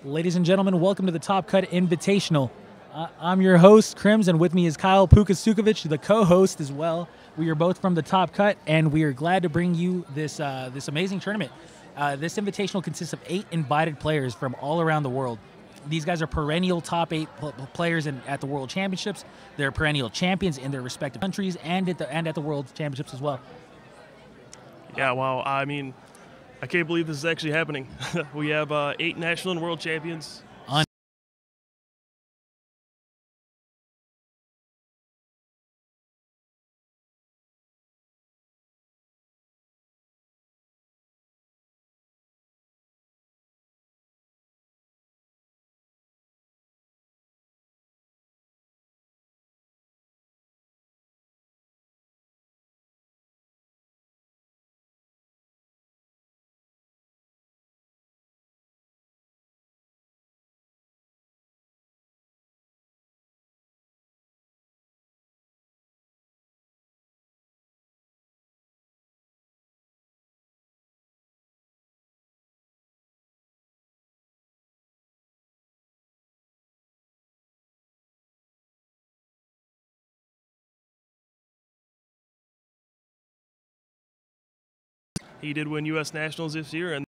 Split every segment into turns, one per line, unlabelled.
Ladies and gentlemen, welcome to the Top Cut Invitational. I'm your host, Crim, and with me is Kyle Pooka Sucevich, the co-host as well. We are both from the Top Cut, and we are glad to bring you this amazing tournament. This invitational consists of 8 invited players from all around the world. These guys are perennial top 8 players at the World Championships. They're perennial champions in their respective countries and at the World Championships as well.
Yeah, wow. I mean, I can't believe this is actually happening. We have 8 national and world champions. He did win U.S. Nationals this year, and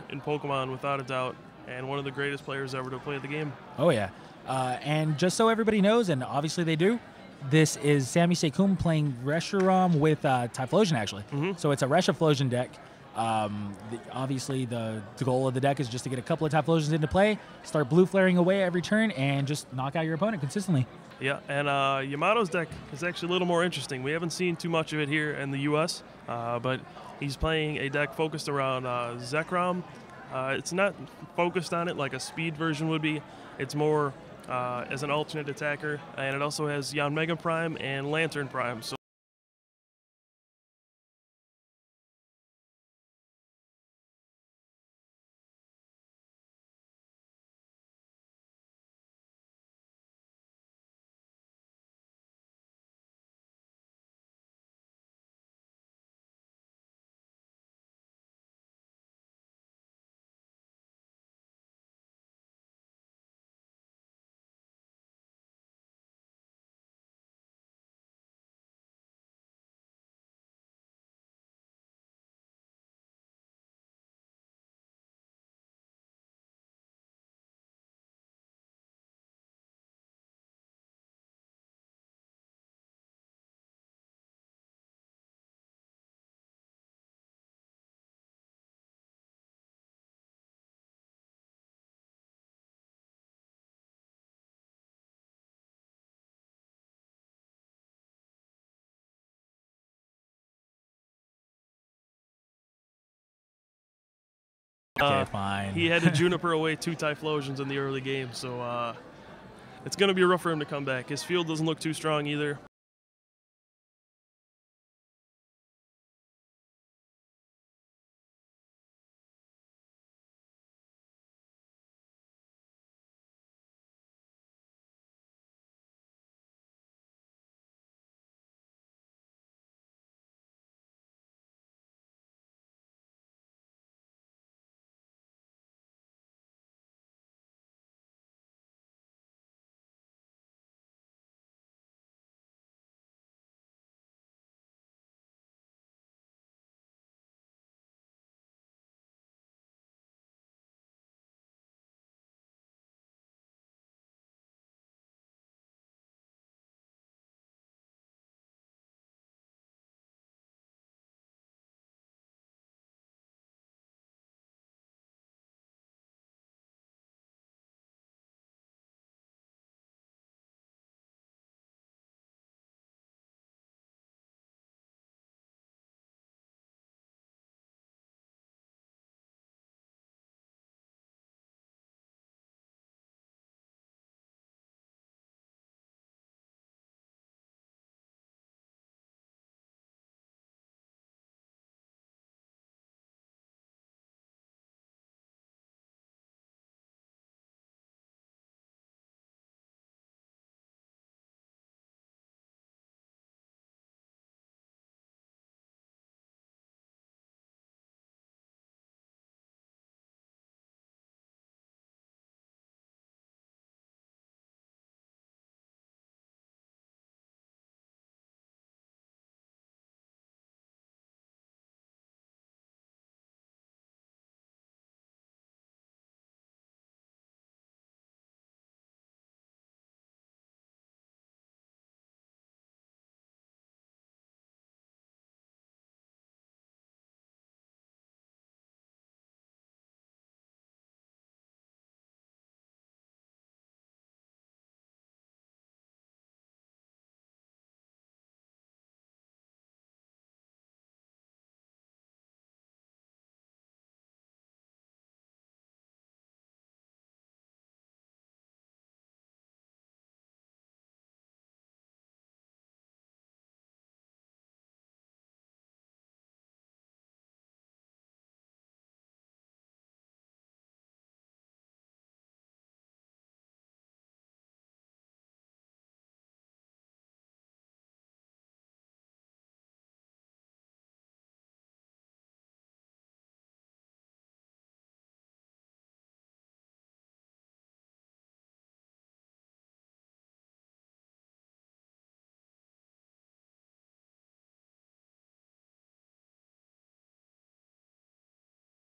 in Pokemon, without a doubt, and one of the greatest players ever to play the game.
Oh, yeah. And just so everybody knows, and obviously they do, this is Sami Sekkoum playing Reshiram with Typhlosion, actually. So it's a Reshiram deck. Obviously, the goal of the deck is just to get a couple of Typhlosions into play, start blue flaring away every turn, and just knock out your opponent consistently.
Yeah, and Yamato's deck is actually a little more interesting. We haven't seen too much of it here in the U.S., but he's playing a deck focused around Sekkoum. It's not focused on it like a speed version would be. It's more as an alternate attacker, and it also has Yanmega Prime and Lantern Prime. So
Okay, fine.
He had to juniper away 2 Typhlosions in the early game, so it's going to be rough for him to come back. His field doesn't look too strong either.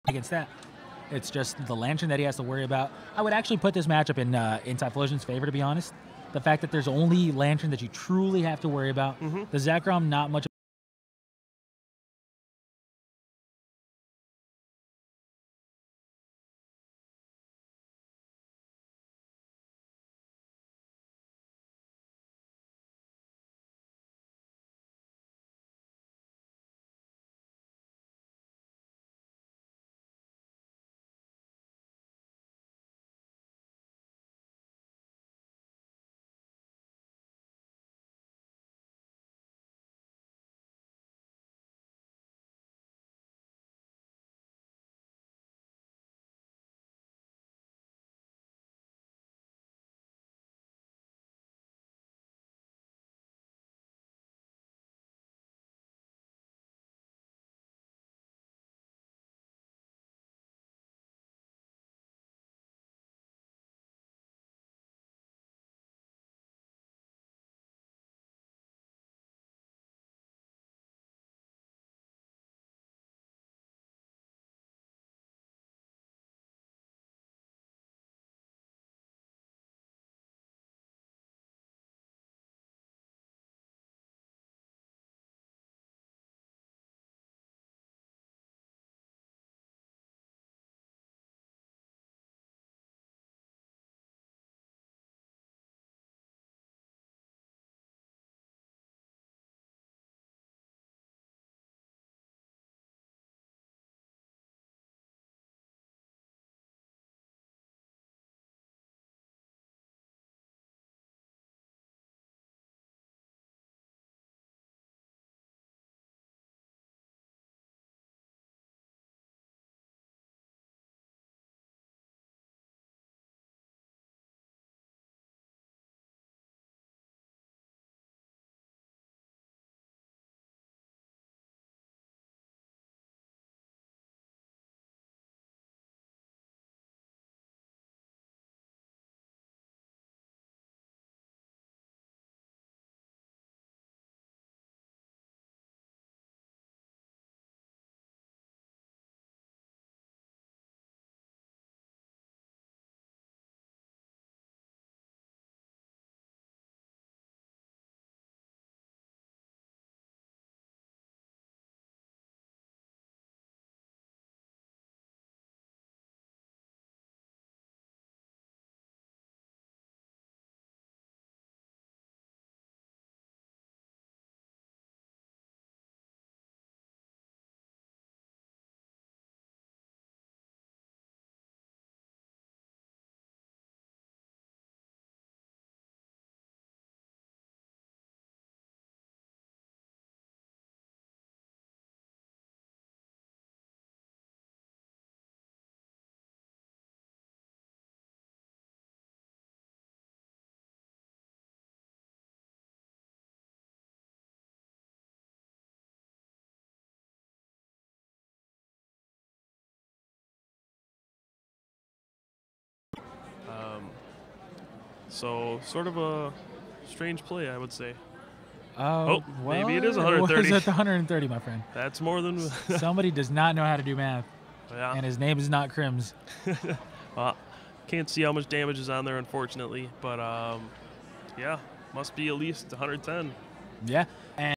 Against that, it's just the lantern that he has to worry about. I would actually put this matchup in Typhlosion's favor, to be honest. The fact that there's only lantern that you truly have to worry about. The Zekrom, not much
So sort of a strange play, I would say.
Well,
maybe it is
It
130.
was at the 130, my friend.
That's more than.
Somebody does not know how to do math,
Yeah.
and his name is not Crims.
Well, can't see how much damage is on there, unfortunately. But yeah, must be at least 110.
Yeah. And